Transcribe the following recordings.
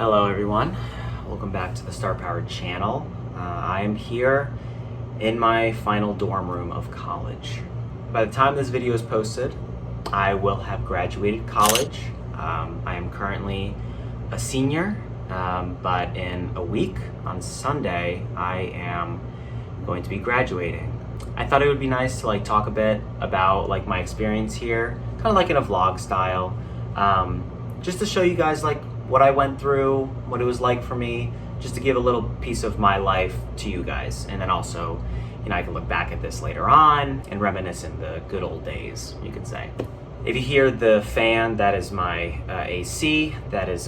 Hello everyone, welcome back to the Star Powered channel. I am here in my final dorm room of college. By the time this video is posted, I will have graduated college. I am currently a senior, but in a week, on Sunday, I am going to be graduating. I thought it would be nice to talk a bit about my experience here, kind of like in a vlog style, just to show you guys what I went through, what it was like for me, just to give a little piece of my life to you guys. And then also, I can look back at this later on and reminisce in the good old days, you could say. If you hear the fan, that is my AC. That is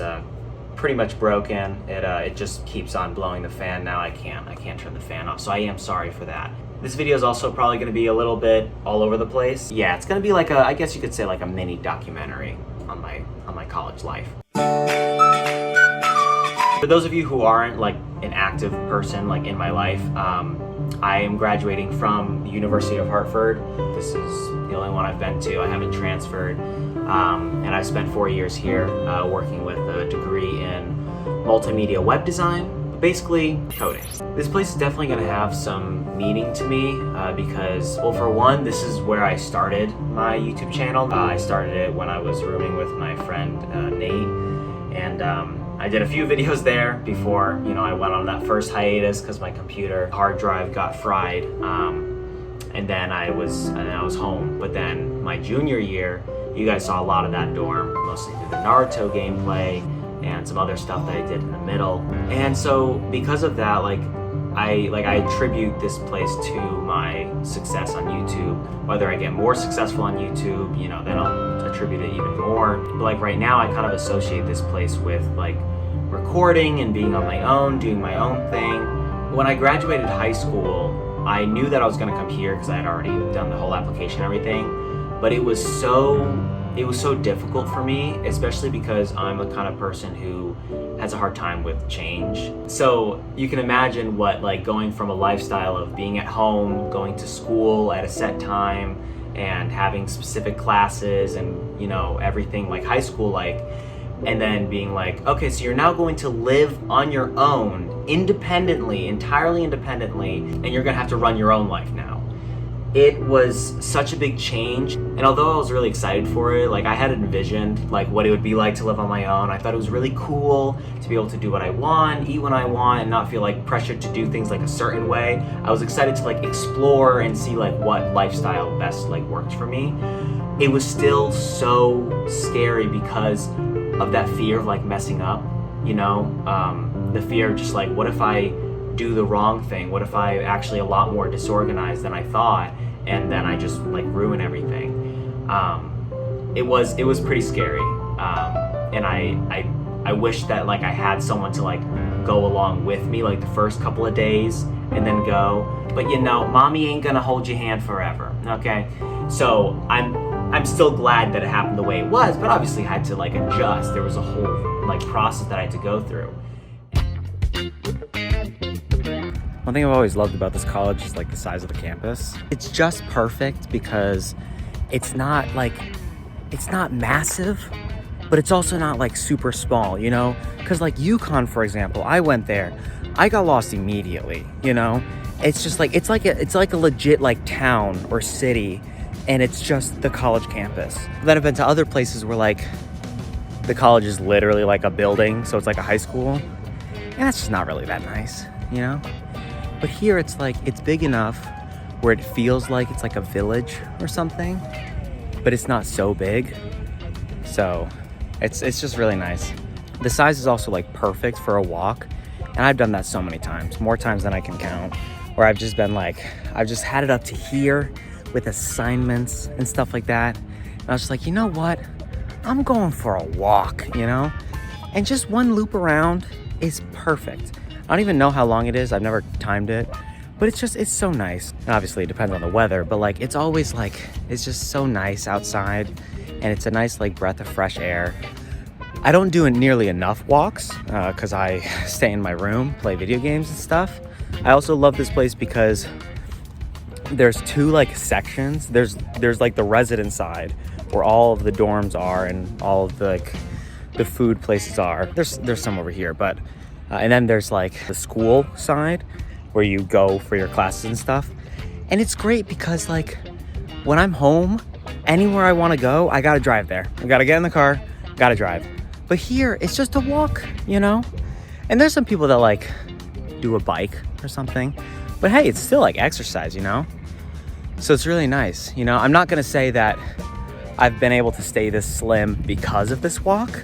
pretty much broken. It just keeps on blowing the fan now. I can't turn the fan off, so I am sorry for that. This video is also probably going to be a little bit all over the place. Yeah, it's going to be I guess you could say a mini documentary on my college life. For those of you who aren't an active person in my life, I am graduating from the University of Hartford. This is the only one I've been to. I haven't transferred, and I've spent 4 years here working with a degree in multimedia web design, basically coding. This place is definitely going to have some meaning to me because, well, for one, this is where I started my YouTube channel. I started it when I was rooming with my friend Nate, and I did a few videos there before I went on that first hiatus because my computer hard drive got fried, and then I was home. But then my junior year, you guys saw a lot of that dorm, mostly through the Naruto gameplay and some other stuff that I did in the middle. And so because of that, I attribute this place to my success on YouTube. Whether I get more successful on YouTube, then I'll attribute it even more. But right now, I kind of associate this place with recording and being on my own, doing my own thing. When I graduated high school, I knew that I was going to come here because I had already done the whole application and everything. But it was so difficult for me, especially because I'm the kind of person who has a hard time with change. So you can imagine what going from a lifestyle of being at home, going to school at a set time, and having specific classes and everything high school and then being okay, so you're now going to live on your own, independently, entirely independently, and you're gonna have to run your own life now. It was such a big change, and although I was really excited for it, I had envisioned what it would be like to live on my own. I thought it was really cool to be able to do what I want, eat when I want, and not feel pressured to do things a certain way. I was excited to explore and see what lifestyle best worked for me. It was still so scary because of that fear of messing up, the fear of just what if I do the wrong thing? What if I actually a lot more disorganized than I thought, and then I just ruin everything? It was pretty scary, and I wish that I had someone to go along with me the first couple of days and then go. But mommy ain't gonna hold your hand forever, okay? So I'm still glad that it happened the way it was, but obviously I had to adjust. There was a whole process that I had to go through. One thing I've always loved about this college is the size of the campus. It's just perfect because it's not massive, but it's also not super small, Because UConn, for example, I went there, I got lost immediately, It's just it's like a legit town or city, and it's just the college campus. Then I've been to other places where the college is literally a building, so it's a high school, and that's just not really that nice, But here it's it's big enough where it feels like it's a village or something, but it's not so big. So it's just really nice. The size is also perfect for a walk, and I've done that so many times, more times than I can count, where I've just been I've just had it up to here with assignments and stuff like that. And I was just you know what? I'm going for a walk, And just one loop around is perfect. I don't even know how long it is. I've never timed it, but it's so nice. And obviously it depends on the weather, but it's always it's just so nice outside, and it's a nice breath of fresh air. I don't do nearly enough walks because I stay in my room, play video games and stuff. I also love this place because there's two sections. There's the resident side where all of the dorms are and all of the the food places are. There's some over here, but and then there's like the school side where you go for your classes and stuff. And it's great because like when I'm home, anywhere I want to go, I gotta drive there. I gotta get in the car, gotta drive. But here, it's just a walk, you know? And there's some people that like do a bike or something. But hey, it's still like exercise, you know? So it's really nice. You know, I'm not gonna say that I've been able to stay this slim because of this walk,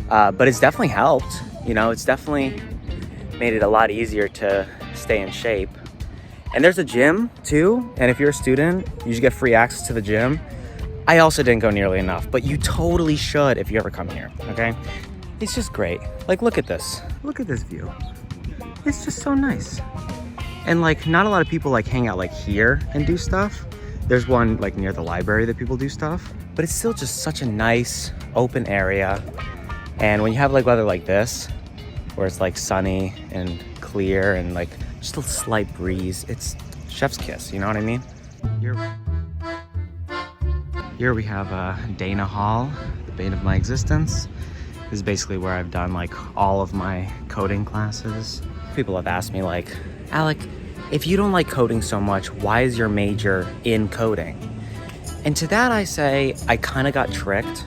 but it's definitely helped. You know, it's definitely made it a lot easier to stay in shape. And there's a gym too, and if you're a student, you just get free access to the gym. I also didn't go nearly enough, but you totally should if you ever come here, okay? It's just great. Like, look at this. Look at this view. It's just so nice. And like, not a lot of people like hang out like here and do stuff. There's one like near the library that people do stuff, but it's still just such a nice open area. And when you have like weather like this, where it's like sunny and clear and like just a slight breeze, it's chef's kiss, you know what I mean? Here we have Dana Hall, the bane of my existence. This is basically where I've done like all of my coding classes. People have asked me like, Alec, if you don't like coding so much, why is your major in coding? And to that I say, I kind of got tricked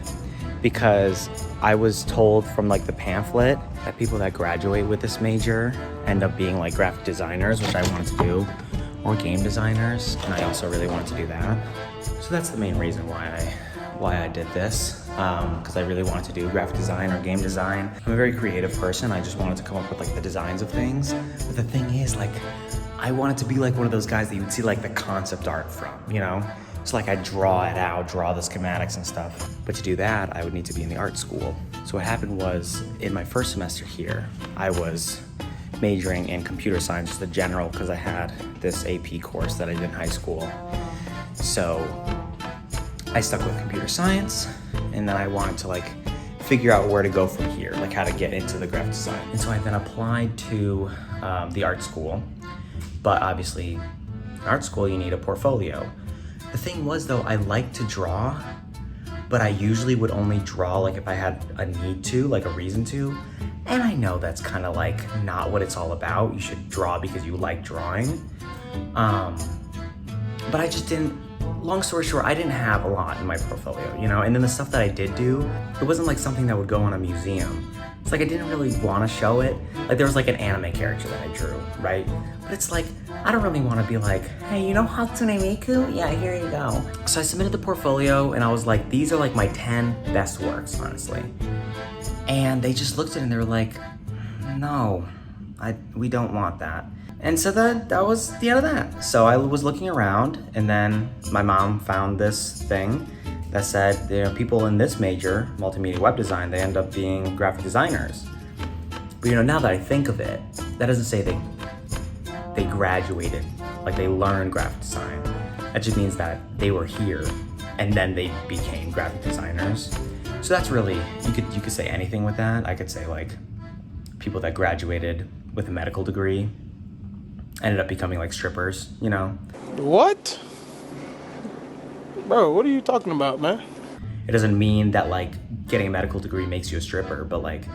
because I was told from like the pamphlet that people that graduate with this major end up being like graphic designers, which I wanted to do, or game designers, and I also really wanted to do that. So that's the main reason why I did this, because I really wanted to do graphic design or game design. I'm a very creative person. I just wanted to come up with like the designs of things. But the thing is, like, I wanted to be like one of those guys that you would see like the concept art from, you know? So like I'd draw it out, draw the schematics and stuff. But to do that, I would need to be in the art school. So what happened was, in my first semester here, I was majoring in computer science, just the general, because I had this AP course that I did in high school. So I stuck with computer science, and then I wanted to like figure out where to go from here, like how to get into the graphic design. And so I then applied to the art school, but obviously in art school you need a portfolio. The thing was though, I like to draw, but I usually would only draw like if I had a need to, like a reason to. And I know that's kind of like not what it's all about. You should draw because you like drawing. But I just didn't, long story short, I didn't have a lot in my portfolio, you know? And then the stuff that I did do, it wasn't like something that would go in a museum. It's like I didn't really want to show it. Like there was like an anime character that I drew, right? But it's like, I don't really want to be like, hey, you know Hatsune Miku? Yeah, here you go. So I submitted the portfolio and I was like, these are like my 10 best works, honestly. And they just looked at it and they were like, no, we don't want that. And so that was the end of that. So I was looking around, and then my mom found this thing that said, you know, people in this major, multimedia web design, they end up being graphic designers. But you know, now that I think of it, that doesn't say they graduated, like they learned graphic design. That just means that they were here and then they became graphic designers. So that's really, you could say anything with that. I could say like people that graduated with a medical degree ended up becoming like strippers, you know? What? Bro, what are you talking about, man? It doesn't mean that like getting a medical degree makes you a stripper, but like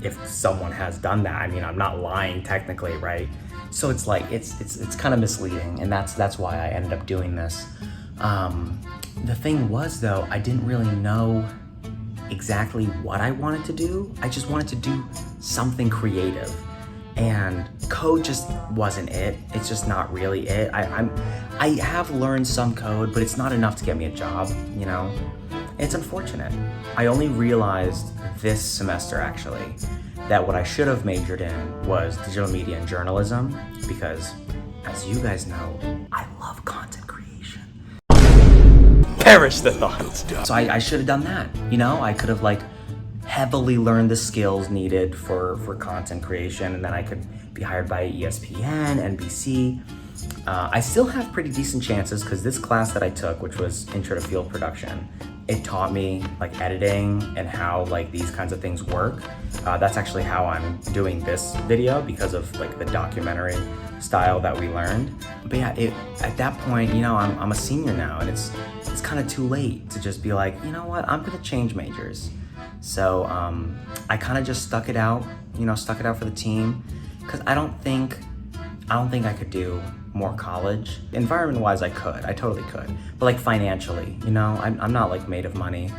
if someone has done that, I mean, I'm not lying technically, right? So it's like, it's kind of misleading, and that's why I ended up doing this. The thing was though, I didn't really know exactly what I wanted to do. I just wanted to do something creative. And code just wasn't it. It's just not really it. I have learned some code, but it's not enough to get me a job, you know? It's unfortunate. I only realized this semester actually that what I should have majored in was digital media and journalism, because as you guys know, I love content creation. Perish the thought. So I should have done that, you know? I could have like heavily learn the skills needed for content creation, and then I could be hired by ESPN, NBC. I still have pretty decent chances because this class that I took, which was Intro to Field Production, it taught me like editing and how like these kinds of things work. That's actually how I'm doing this video, because of like the documentary style that we learned. But yeah, at that point, you know, I'm a senior now, and it's kind of too late to just be like, you know what, I'm gonna change majors. So I kind of just stuck it out for the team, because I don't think I could do more college. Environment-wise, I totally could, but like financially, I'm not like made of money,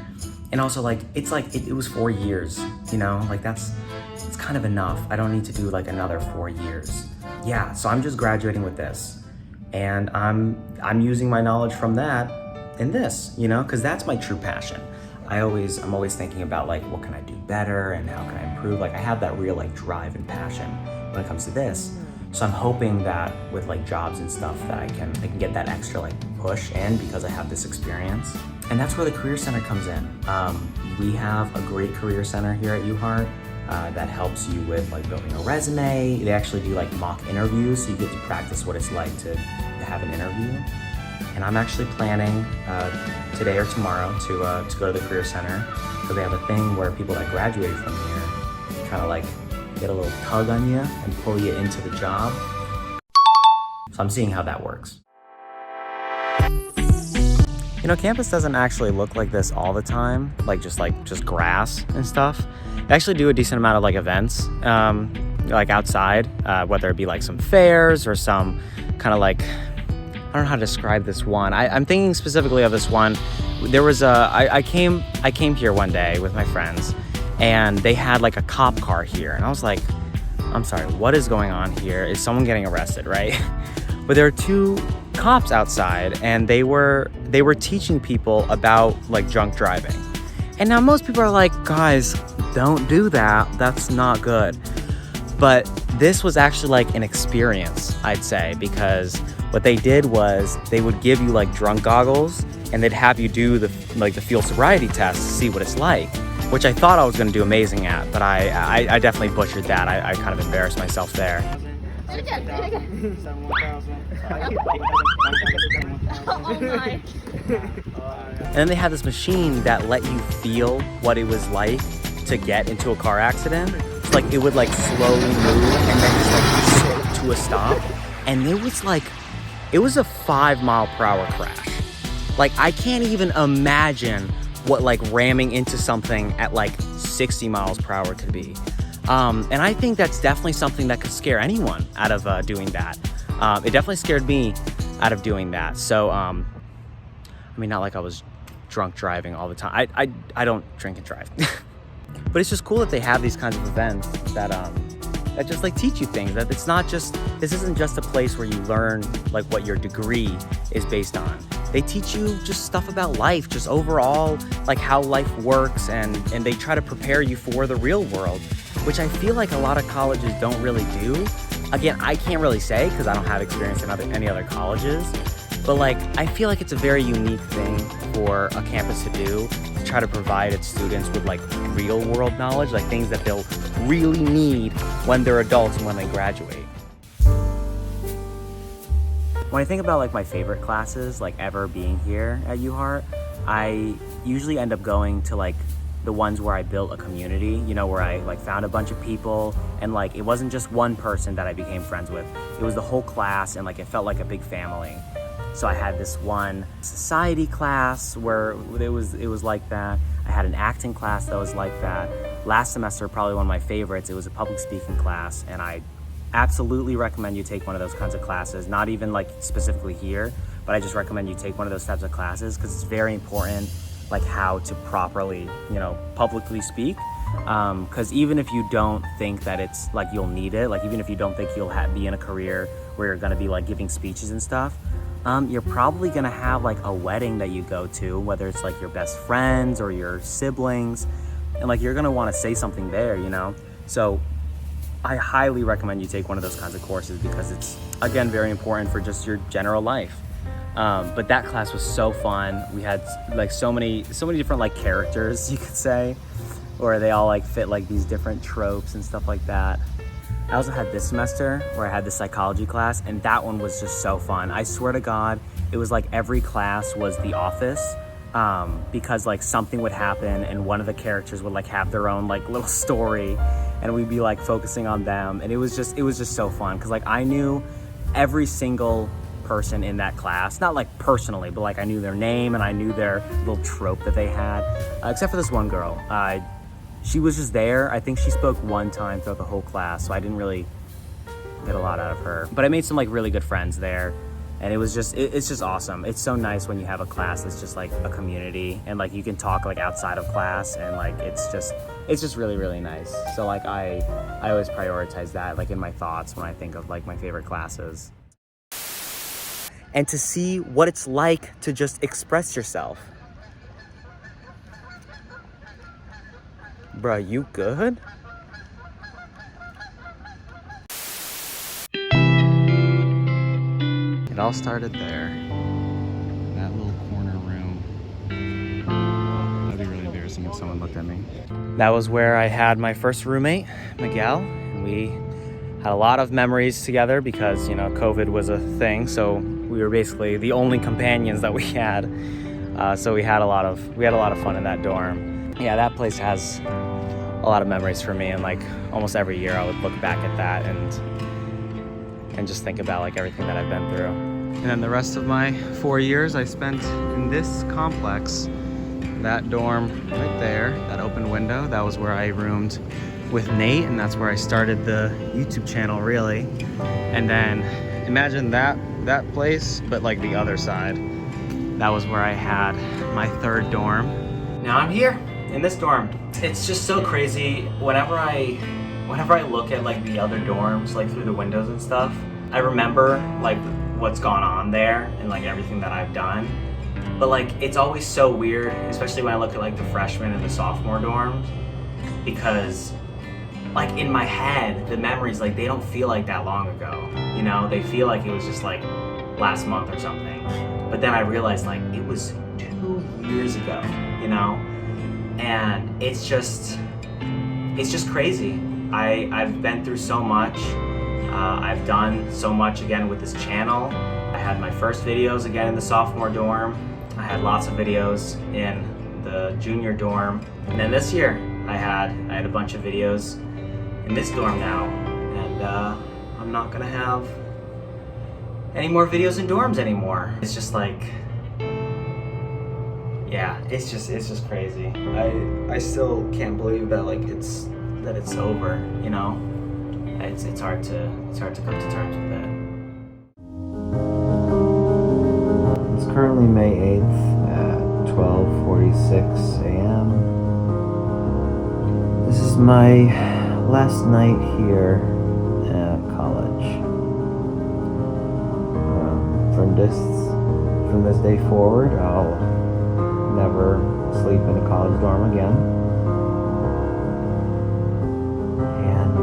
and also like it was 4 years, like it's kind of enough. I don't need to do like another 4 years. Yeah, so I'm just graduating with this, and I'm using my knowledge from that in this, because that's my true passion. I'm always thinking about like, what can I do better and how can I improve? Like I have that real like drive and passion when it comes to this. So I'm hoping that with like jobs and stuff that I can get that extra like push, and because I have this experience. And that's where the Career Center comes in. We have a great Career Center here at UHeart that helps you with like building a resume. They actually do like mock interviews, so you get to practice what it's like to have an interview. And I'm actually planning today or tomorrow to go to the Career Center, because they have a thing where people that graduated from here kind of like get a little tug on you and pull you into the job. So I'm seeing how that works. Campus doesn't actually look like this all the time, like just grass and stuff. They actually do a decent amount of like events, like outside, whether it be like some fairs or some kind of like, I don't know how to describe this one. I'm thinking specifically of this one. There was I came here one day with my friends, and they had like a cop car here, and I was like, I'm sorry, what is going on here? Is someone getting arrested, right? But there are 2 cops outside, and they were teaching people about like drunk driving. And now most people are like, guys, don't do that. That's not good. But this was actually like an experience, I'd say, because what they did was they would give you like drunk goggles, and they'd have you do the field sobriety test to see what it's like, which I thought I was going to do amazing at, but I definitely butchered that. I kind of embarrassed myself there. Oh my. And then they had this machine that let you feel what it was like to get into a car accident. So like it would like slowly move and then just like sit to a stop. And it was a 5-mile-per-hour crash. Like I can't even imagine what like ramming into something at like 60 miles per hour could be. And I think that's definitely something that could scare anyone out of doing that. It definitely scared me out of doing that. So, not like I was drunk driving all the time. I don't drink and drive. But it's just cool that they have these kinds of events that just like teach you things. That this isn't just a place where you learn like what your degree is based on. They teach you just stuff about life, just overall like how life works, and they try to prepare you for the real world, which I feel like a lot of colleges don't really do. Again, I can't really say because I don't have experience in any other colleges, but like I feel like it's a very unique thing for a campus to do, to try to provide its students with like real world knowledge, like things that they'll really need when they're adults and when they graduate. When I think about like my favorite classes like ever being here at UHeart, I usually end up going to like the ones where I built a community, where I like found a bunch of people, and like it wasn't just one person that I became friends with. It was the whole class, and like it felt like a big family. So I had this one society class where it was like that. I had an acting class that was like that. Last semester, probably one of my favorites, it was a public speaking class, and I absolutely recommend you take one of those kinds of classes. Not even like specifically here, but I just recommend you take one of those types of classes because it's very important, like how to properly, publicly speak. Because even if you don't think that it's like you'll need it, like even if you don't think you'll be in a career where you're gonna be like giving speeches and stuff, you're probably gonna have like a wedding that you go to, whether it's like your best friends or your siblings, and like you're gonna want to say something there, So I highly recommend you take one of those kinds of courses because it's, again, very important for just your general life. But that class was so fun. We had like so many different like characters, you could say, where they all like fit like these different tropes and stuff like that. I also had this semester where I had the psychology class, and that one was just so fun. I swear to God, it was like every class was The Office, because like something would happen and one of the characters would like have their own like little story, and we'd be like focusing on them, and it was just so fun because like I knew every single person in that class, not like personally, but like I knew their name and I knew their little trope that they had, except for this one girl. she was just there. I think she spoke one time throughout the whole class, so I didn't really get a lot out of her. But I made some like really good friends there, and it was just it's just awesome. It's so nice when you have a class that's just like a community, and like you can talk like outside of class, and like it's just really, really nice. So like I always prioritize that like in my thoughts when I think of like my favorite classes. And to see what it's like to just express yourself. Bruh, you good? It all started there. That little corner room. That'd be really embarrassing if someone looked at me. That was where I had my first roommate, Miguel, and we had a lot of memories together because, you know, COVID was a thing, so we were basically the only companions that we had. So we had a lot of fun in that dorm. Yeah, that place has a lot of memories for me, and like almost every year I would look back at that and just think about like everything that I've been through. And then the rest of my 4 years I spent in this complex. That dorm right there, that open window, that was where I roomed with Nate, and that's where I started the YouTube channel really. And then imagine that place, but like the other side. That was where I had my third dorm. Now I'm here in this dorm. It's just so crazy. Whenever I look at like the other dorms, like through the windows and stuff, I remember like what's gone on there and like everything that I've done. But like it's always so weird, especially when I look at like the freshman and the sophomore dorms, because like in my head, the memories, like they don't feel like that long ago, you know? They feel like it was just like last month or something. But then I realized like it was 2 years ago, you know? And it's just crazy. I've been through so much. I've done so much again with this channel. I had my first videos again in the sophomore dorm. I had lots of videos in the junior dorm. And then this year I had a bunch of videos in this dorm now. And I'm not gonna have any more videos in dorms anymore. It's just like, yeah, it's just crazy. I still can't believe that like it's over, you know? It's hard to come to terms with it. It's currently May 8th at 12:46 a.m. This is my last night here at college. From this day forward, I'll never sleep in a college dorm again.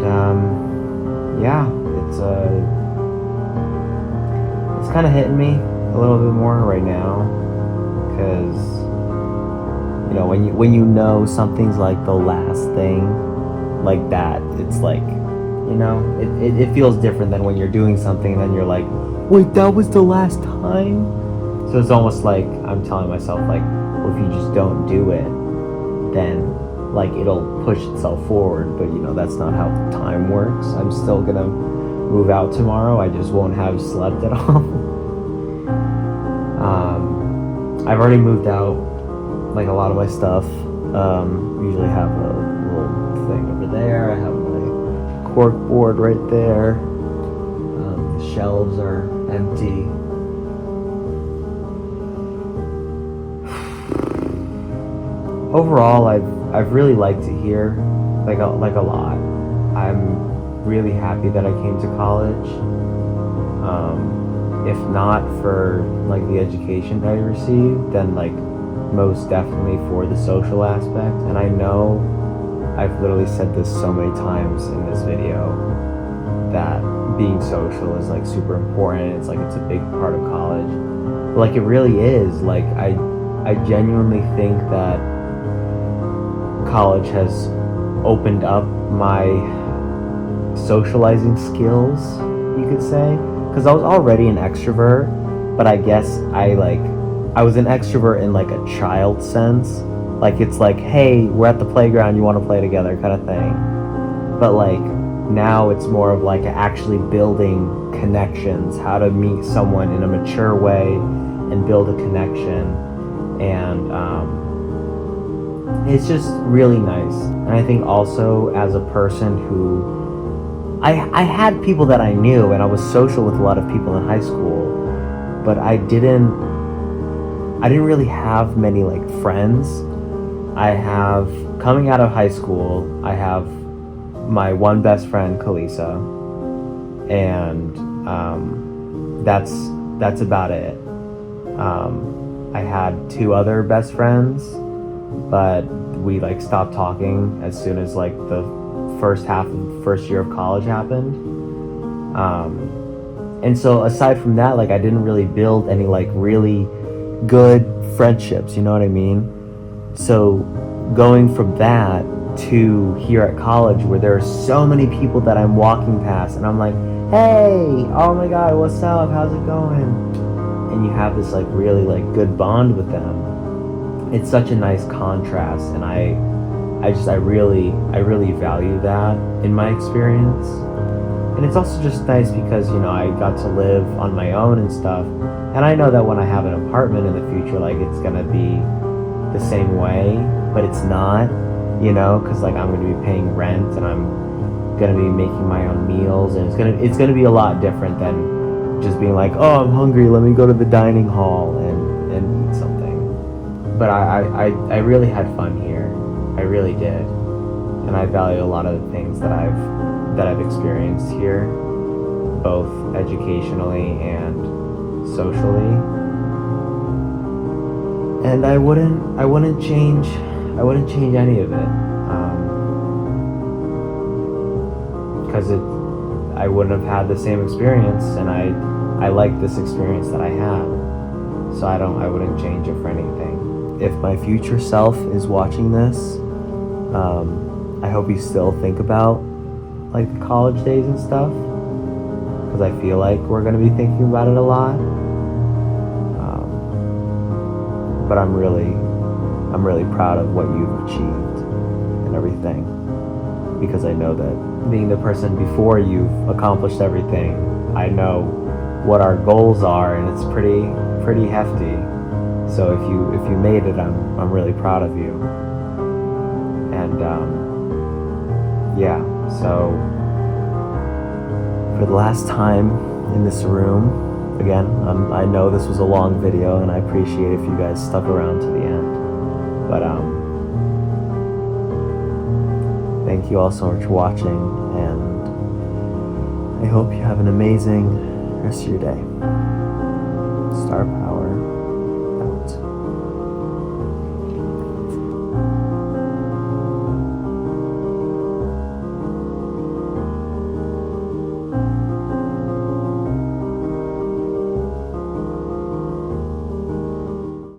And yeah, it's kind of hitting me a little bit more right now, because you know when you know something's like the last thing like that, it's like, you know, it feels different than when you're doing something and then you're like, wait, that was the last time? So it's almost like I'm telling myself like, well, if you just don't do it, then like it'll push itself forward. But you know, that's not how time works. I'm still gonna move out tomorrow. I just won't have slept at all. I've already moved out like a lot of my stuff. Usually have a little thing over there. I have my cork board right there. The shelves are empty. Overall, I've really liked it here, like a lot. I'm really happy that I came to college. If not for like the education that I received, then like most definitely for the social aspect. And I know I've literally said this so many times in this video that being social is like super important. It's like it's a big part of college. But, like it really is. Like I genuinely think that college has opened up my socializing skills, you could say, because I was already an extrovert, but I guess I was an extrovert in like a child sense. Like it's like, hey, we're at the playground, you want to play together kind of thing. But like now it's more of like actually building connections, how to meet someone in a mature way and build a connection. And it's just really nice. And I think also as a person who I had people that I knew, and I was social with a lot of people in high school, but I didn't really have many like friends. Coming out of high school, I have my one best friend, Kalisa, and that's about it. I had two other best friends, but we like stopped talking as soon as like the first year of college happened. And so aside from that, like I didn't really build any like really good friendships, you know what I mean? So going from that to here at college where there are so many people that I'm walking past and I'm like, hey, oh my god, what's up, how's it going? And you have this like really like good bond with them. It's such a nice contrast, and I really value that in my experience. And it's also just nice because, you know, I got to live on my own and stuff, and I know that when I have an apartment in the future, like it's gonna be the same way, but it's not, you know, because like I'm gonna be paying rent and I'm gonna be making my own meals, and it's gonna be a lot different than just being like, oh, I'm hungry, let me go to the dining hall and eat something. But I really had fun here. I really did, and I value a lot of the things that I've experienced here, both educationally and socially. And I wouldn't change any of it, because I wouldn't have had the same experience, and I like this experience that I had, so I wouldn't change it for anything. If my future self is watching this, I hope you still think about like the college days and stuff, because I feel like we're gonna be thinking about it a lot. But I'm really proud of what you've achieved and everything, because I know that being the person before you've accomplished everything, I know what our goals are, and it's pretty hefty. So if you made it, I'm really proud of you. And yeah, so for the last time in this room, again, I know this was a long video, and I appreciate if you guys stuck around to the end. But thank you all so much for watching, and I hope you have an amazing rest of your day. Star Power.